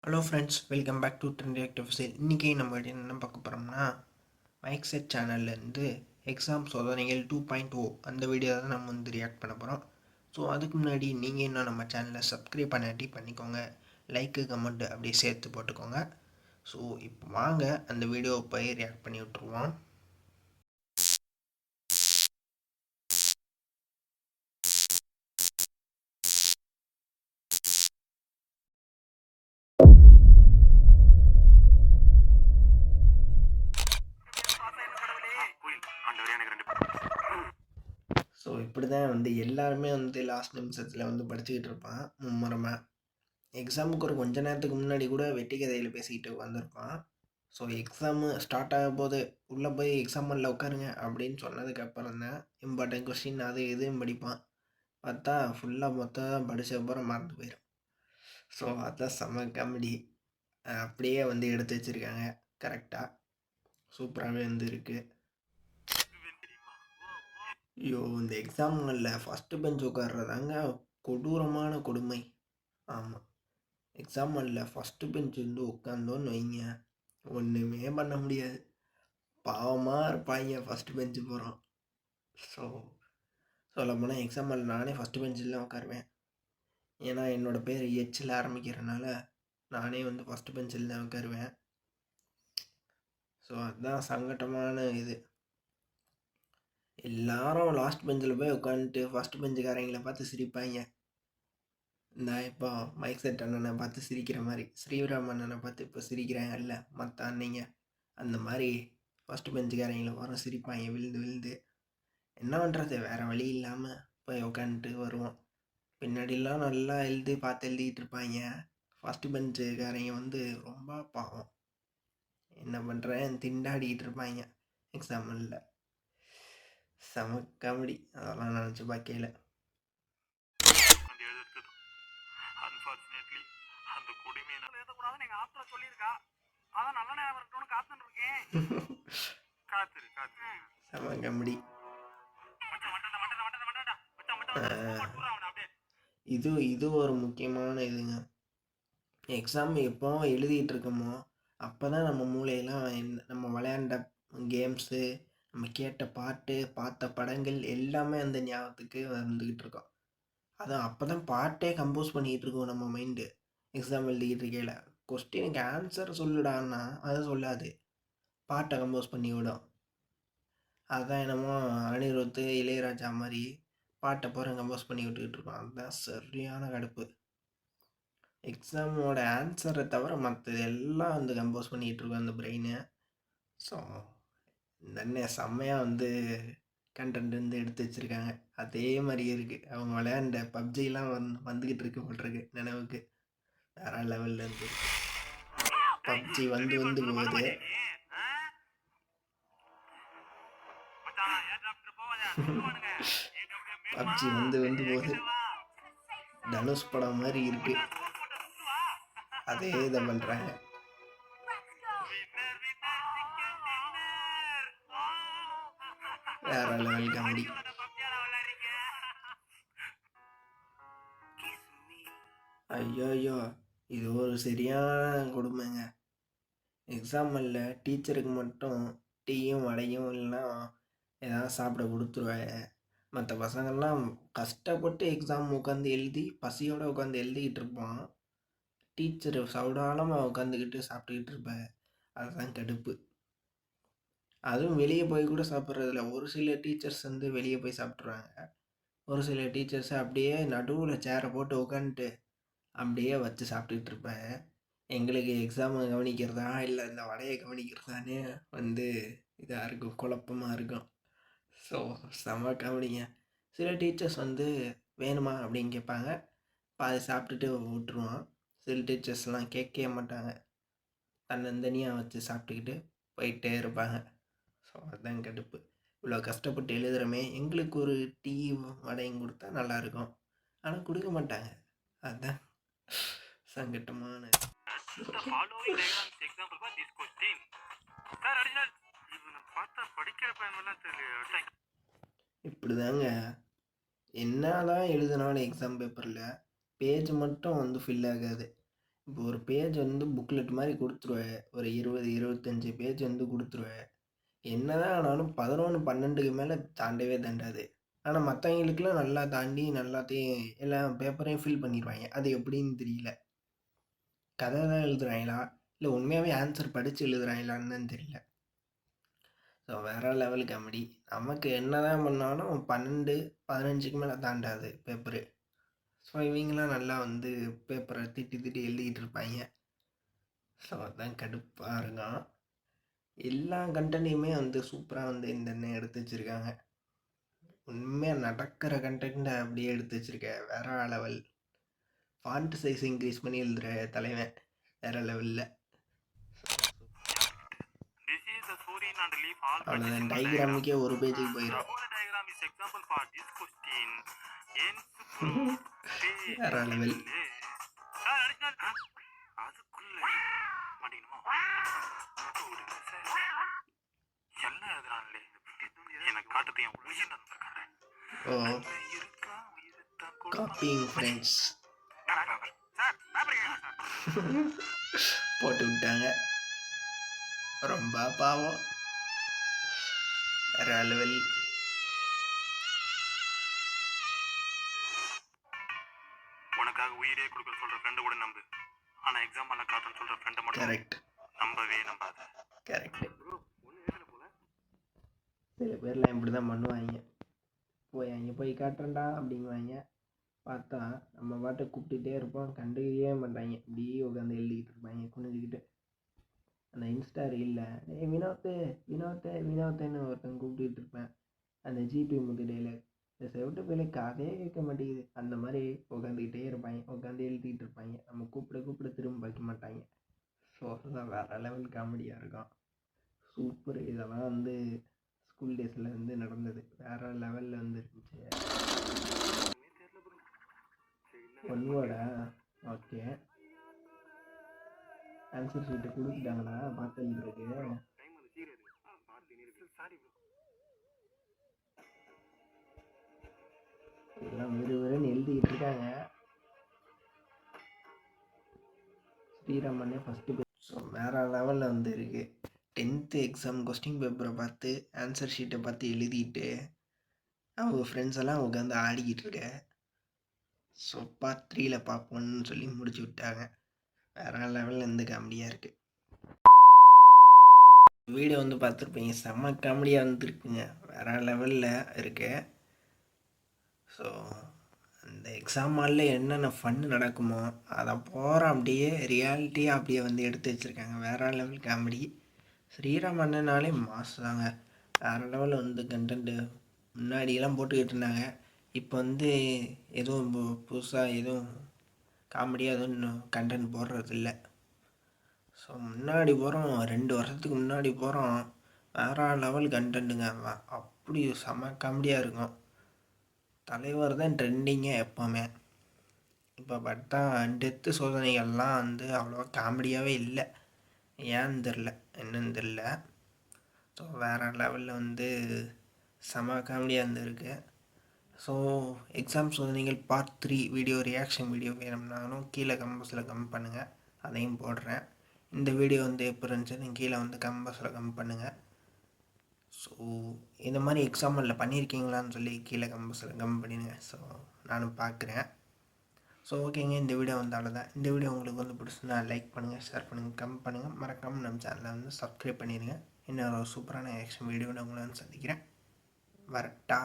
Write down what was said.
Hello friends, welcome back to trend reactive sale. இன்றைக்கி நம்ம என்ன பார்க்க போகிறோம்னா, மைக் செட் சேனல்லேருந்து எக்ஸாம் சோதனைகள் 2.0 அந்த வீடியோ தான் நம்ம ரியாக்ட் பண்ண போகிறோம். ஸோ அதுக்கு முன்னாடி நீங்கள் இன்னும் நம்ம சேனலை சப்ஸ்கிரைப் பண்ணாட்டி பண்ணிக்கோங்க, லைக்கு கமெண்ட் அப்படியே சேர்த்து போட்டுக்கோங்க. ஸோ இப்போ வாங்க அந்த வீடியோவை போய் ரியாக்ட் பண்ணி விட்ருவோம். ஸோ இப்படி தான் எல்லாருமே லாஸ்ட் நிமிஷத்தில் படிச்சுக்கிட்டு இருப்பான் மும்முரமாக. எக்ஸாமுக்கு ஒரு கொஞ்ச நேரத்துக்கு முன்னாடி கூட வெட்டி கதையில் பேசிக்கிட்டு வந்திருப்பான். ஸோ எக்ஸாமு ஸ்டார்ட் ஆக போது உள்ளே போய் எக்ஸாம் ஹாலில் உட்காருங்க அப்படின்னு சொன்னதுக்கப்புறம் தான் இம்பார்ட்டன்ட் கொஸ்டின் அது எதுவும் படிப்பான். பார்த்தா ஃபுல்லாக மொத்தம் படித்த அப்புறம் மறந்து போயிடும். ஸோ அதுதான் செம்ம காமெடி. அப்படியே எடுத்து வச்சுருக்காங்க கரெக்டாக, சூப்பராகவே இருக்குது. ஐயோ, இந்த எக்ஸாம் ஹாலில் ஃபஸ்ட்டு பெஞ்ச் உட்கார்றதாங்க கொடூரமான கொடுமை. ஆமாம், எக்ஸாம் ஹாலில் ஃபஸ்ட்டு பெஞ்ச் உட்காந்தோன்னு வைங்க, ஒன்றுமே பண்ண முடியாது. பாவமாக இருப்பாங்க ஃபஸ்ட்டு பெஞ்சு போகிறோம். ஸோ சொல்லப்போனால் எக்ஸாம் ஹாலில் நானே ஃபஸ்ட்டு பெஞ்சில் தான் உட்காருவேன். ஏன்னா என்னோடய பேர் எச்சில் ஆரம்பிக்கிறனால நானே ஃபஸ்ட்டு பெஞ்சில் தான் உட்காருவேன். ஸோ அதுதான் சங்கட்டமான இது. எல்லாரும் லாஸ்ட் பெஞ்சில் போய் உட்காந்துட்டு ஃபஸ்ட்டு பெஞ்சுக்காரங்களை பார்த்து சிரிப்பாங்க. இந்த இப்போ மைக் செட் அண்ணனை பார்த்து சிரிக்கிற மாதிரி, ஸ்ரீராம் அண்ணனை பார்த்து இப்போ சிரிக்கிறாங்க இல்லை மற்ற அன்னைங்க, அந்த மாதிரி ஃபஸ்ட்டு பெஞ்சுக்காரங்களை வரும் சிரிப்பாங்க விழுந்து விழுந்து. என்ன பண்ணுறது, வேறு வழி இல்லாமல் போய் உட்காந்துட்டு வருவோம். பின்னாடிலாம் நல்லா பார்த்து எழுதிக்கிட்டு இருப்பாங்க. ஃபஸ்ட்டு பெஞ்சுக்காரங்க ரொம்ப பாவம், என்ன பண்ணுறேன் திண்டாடிக்கிட்டு இருப்பாங்க எக்ஸாமில். செம காமெடி அதெல்லாம் நினச்சி பார்க்கல. செம காமெடி. இது ஒரு முக்கியமான இதுங்க. எக்ஸாம் எப்போ எழுதிட்டு இருக்கோமோ அப்போ தான் நம்ம மூளையெல்லாம் நம்ம விளையாண்ட கேம்ஸு, நம்ம கேட்ட பாட்டு, பார்த்த படங்கள் எல்லாமே அந்த ஞாபகத்துக்கு வந்துக்கிட்டு இருக்கோம். அதான் அப்போ தான் பாட்டே கம்போஸ் பண்ணிக்கிட்டு இருக்கோம் நம்ம மைண்டு. எக்ஸாம் எழுதிக்கிட்டு இருக்கையில் கொஸ்டினுக்கு ஆன்சர் சொல்லுடான்னா அதை சொல்லாது, பாட்டை கம்போஸ் பண்ணி விடும். அதுதான் என்னமோ அனிருத், இளையராஜா மாதிரி பாட்டை பூரா கம்போஸ் பண்ணி விட்டுக்கிட்டு இருக்கோம். அதுதான் சரியான கடுப்பு. எக்ஸாமோட ஆன்சரை தவிர மற்றது எல்லாம் கம்போஸ் பண்ணிகிட்டு இருக்கோம் அந்த பிரெயினை. ஸோ இந்த செம்மையாக கண்டென்ட் எடுத்து வச்சுருக்காங்க. அதே மாதிரியே இருக்குது. அவங்க விளையாண்ட பப்ஜிலாம் வந்துக்கிட்டு இருக்கு போட்டிருக்கு நினைவுக்கு. வேற லெவலில் இருந்து பப்ஜி போகுது. பப்ஜி போகுது. தனுஷ் படம் மாதிரி இருக்கு, அதே இதை பண்ணுறாங்க. வேற லெவல் காமெடி. ஐயோ, இது ஒரு சரியான கொடுமைங்க. எக்ஸாம்பிளில் டீச்சருக்கு மட்டும் டீயும் வடையும் இல்லைன்னா ஏதாவது சாப்பிட கொடுத்துருவாங்க. மற்ற பசங்கள்லாம் கஷ்டப்பட்டு எக்ஸாம் உட்காந்து எழுதி பசியோடு உட்காந்து எழுதிக்கிட்டு இருப்பான். டீச்சர் சவுடாலமாக உட்காந்துக்கிட்டு சாப்பிட்டுக்கிட்டு இருப்பேன். அதுதான் கடுப்பு. அதுவும் வெளியே போய் கூட சாப்பிட்றதில்ல. ஒரு சில டீச்சர்ஸ் வெளியே போய் சாப்பிட்ருவாங்க. ஒரு சில டீச்சர்ஸ் அப்படியே நடுவில் சேரை போட்டு உட்காந்துட்டு அப்படியே வச்சு சாப்பிட்டுக்கிட்டு இருப்பேன். எங்களுக்கு எக்ஸாமை கவனிக்கிறதா இல்லை இந்த வடையை கவனிக்கிறதானே இதாக இருக்கும், குழப்பமாக இருக்கும். ஸோ செம காமெடிங்க. சில டீச்சர்ஸ் வேணுமா அப்படின்னு கேட்பாங்க, பாதி சாப்பிட்டுட்டு விட்டுருவான். சில டீச்சர்ஸ்லாம் கேட்கவே மாட்டாங்க, தன்னந்தனியாக வச்சு சாப்பிட்டுக்கிட்டு போயிட்டே இருப்பாங்க. ஸோ அதுதான் கடுப்பு. இவ்வளோ கஷ்டப்பட்டு எழுதுகிறோமே, எங்களுக்கு ஒரு டீ வடையும் கொடுத்தா நல்லாயிருக்கும், ஆனால் கொடுக்க மாட்டாங்க. அதுதான் சங்கட்டமான. இப்படிதாங்க என்னதான் எழுதினாலும் எக்ஸாம் பேப்பரில் பேஜ் மட்டும் ஃபில் ஆகாது. இப்போ ஒரு பேஜ் வந்து புக்லெட் மாதிரி குடுத்துருவேன். ஒரு 20, 25 பேஜ் வந்து குடுத்துருவேன். என்னதான் ஆனாலும் 11, 12க்கு மேல தாண்டவே தாண்டாது. ஆனா மத்தவங்களுக்குலாம் நல்லா தாண்டி எல்லாத்தையும் எல்லா பேப்பரையும் ஃபில் பண்ணிருவாய்ங்க. அது எப்படின்னு தெரியல. கதை தான் எழுதுறாய்ங்களா? இல்ல உண்மையாவே ஆன்சர் படிச்சு எழுதுறாய்ங்களான்னு தான் தெரியல. ஸோ வேற லெவல் காமெடி. நமக்கு என்னதான் பண்ணாலும் 12, 15க்கு மேல தாண்டாது பேப்பரு. ஸோ இவங்கலாம் நல்லா வந்து பேப்பரை திட்டி திட்டி எழுதிட்டு இருப்பாய்ங்க. ஸோ அதான் கடுப்பா இருக்கும். எல்லா கன்டென்ட்டையுமே வந்து சூப்பரா வந்து இந்த அண்ணன் எடுத்து வச்சிருக்காங்க. உண்மையா நடக்கிற கன்டென்ட்டை அப்படியே எடுத்து வச்சிருக்க. வேற லெவல். ஃபாண்ட் சைஸ் இன்க்ரீஸ் பண்ணி எழுதுற தலைவன். வேற லெவல்ல. அவ்வளோதான். டயக்ராமுக்கே ஒரு பேஜுக்கு போயிடும். வேற லெவல். ஓ காப்பிங் ஃப்ரெண்ட்ஸ் போட்டு விட்டாங்க. ரொம்ப பாவம். வேற லெவல். உனக்காக உயிரே கொடுக்க சொல்ற ஃப்ரெண்ட் கூட நம்பு. ஆனா எக்ஸாம் பண்ண காட்டுன்னு சொல்ற ஃப்ரெண்ட் மட்டும் கரெக்ட். நம்பவே நம்பாத. கரெக்ட். சில பேர்லாம் இப்படி தான் பண்ணுவாங்க. அங்கே போய் காட்டுறேன்டா அப்படிங்குவாங்க. பார்த்தா நம்ம பாட்டை கூப்பிட்டுட்டே இருப்போம். கண்டுக்கவே மாட்டாங்க. இப்படியே உட்காந்து எழுதிக்கிட்டு இருப்பாங்க குனிஞ்சிக்கிட்டு. அந்த இன்ஸ்டா ரீலில் வினோத்தேன்னு ஒருத்தன் கூப்பிட்டுட்டு இருப்பேன். அந்த ஜிபி முதிரையில் இந்த செவிட்டு பிள்ளை கதையே கேட்க மாட்டேங்குது. அந்த மாதிரி உட்காந்துக்கிட்டே இருப்பாங்க. உட்காந்து எழுதிக்கிட்டு இருப்பாங்க. நம்ம கூப்பிட திரும்ப வைக்க மாட்டாங்க. ஸோ அதுதான் வேறு லெவல் காமெடியாக இருக்கும். சூப்பர். இதெல்லாம் வந்து ஸ்கூல் டேஸில் வந்து நடந்தது. வேறு லெவலில் வந்து இருந்துச்சு. ஒன் வேர்டா? ஓகே. ஆன்சர் ஷீட்டை கொடுத்துட்டாங்களா பார்த்து எழுதுறதுக்கு? எல்லாம் விறுவிறுன்னு எழுதிக்கிட்டு இருக்காங்க. ஸ்ரீராமனே ஃபஸ்ட்டு பேர். ஸோ வேறு லெவலில் வந்து இருக்குது. 10th எக்ஸாம் கொஸ்டின் பேப்பரை பார்த்து ஆன்சர் ஷீட்டை பார்த்து எழுதிட்டு அவங்க ஃப்ரெண்ட்ஸ் எல்லாம் உட்காந்து ஆடிக்கிட்டு இருக்க. ஸோ பார்ட் 3ல பார்ப்போன்னு சொல்லி முடிச்சு விட்டாங்க. வேறு லெவலில் இருந்து காமெடியாக இருக்குது. வீடியோ வந்து பார்த்துருப்பீங்க. செம்ம காமெடியாக வந்துருக்குங்க. வேறு லெவலில் இருக்கு. ஸோ அந்த எக்ஸாம் ஹாலில் என்னென்ன ஃபன்னு நடக்குமோ அதை போகிற அப்படியே ரியாலிட்டியாக அப்படியே வந்து எடுத்து வச்சுருக்காங்க. வேறு லெவல் காமெடி. ஸ்ரீராம் அண்ணனாலே மாஸ் தாங்க. வேறு லெவலில் வந்து கண்டென்ட்டு முன்னாடியெல்லாம் போட்டுக்கிட்டு இருந்தாங்க. இப்போ வந்து எதுவும் புதுசாக எதுவும் காமெடியாக எதுவும் கண்டென்ட் போடுறதில்ல. ஸோ முன்னாடி போகிறோம் 2 வருஷத்துக்கு முன்னாடி போகிறோம். வேறு லெவல் கண்டென்ட்டுங்க. அப்படி செம காமெடியாக இருக்கும். தலைவர் தான் ட்ரெண்டிங்கே எப்போவுமே. இப்போ பார்த்தா டெத்து சோதனைகள்லாம் வந்து அவ்வளோவா காமெடியாகவே இல்லை. ஏன்னு தெரில, என்னன்னு தெரில. ஸோ வேறு லெவலில் வந்து செம காமெடியாக இருந்திருக்கு. ஸோ எக்ஸாம் சோதனைகள் பார்ட் 3 வீடியோ ரியாக்ஷன் வீடியோ வேணும்னாலும் கீழே கமெண்ட்ஸில் கமெண்ட் பண்ணுங்கள். அதையும் போடுறேன். இந்த வீடியோ வந்து எப்போ இருந்துச்சுன்னு கீழே வந்து கமெண்ட்ஸில் கமெண்ட் பண்ணுங்கள். ஸோ இந்த மாதிரி எக்ஸாம்பிளில் பண்ணியிருக்கீங்களான்னு சொல்லி கீழே கமெண்ட்ஸில் கமெண்ட் பண்ணிடுங்க. ஸோ நானும் பார்க்குறேன். ஸோ ஓகேங்க, இந்த வீடியோ வந்து அவ்வளோதான். இந்த வீடியோ உங்களுக்கு வந்து பிடிச்சிருந்தா லைக் பண்ணுங்கள், ஷேர் பண்ணுங்கள், கமெண்ட் பண்ணுங்கள். மறக்காமல் நம்ம சேனலை வந்து சப்ஸ்கிரைப் பண்ணிடுங்க. இன்னொரு சூப்பரான ஆக்ஷன் வீடியோவில் உங்களை வந்து சந்திக்கிறேன். வரட்டா.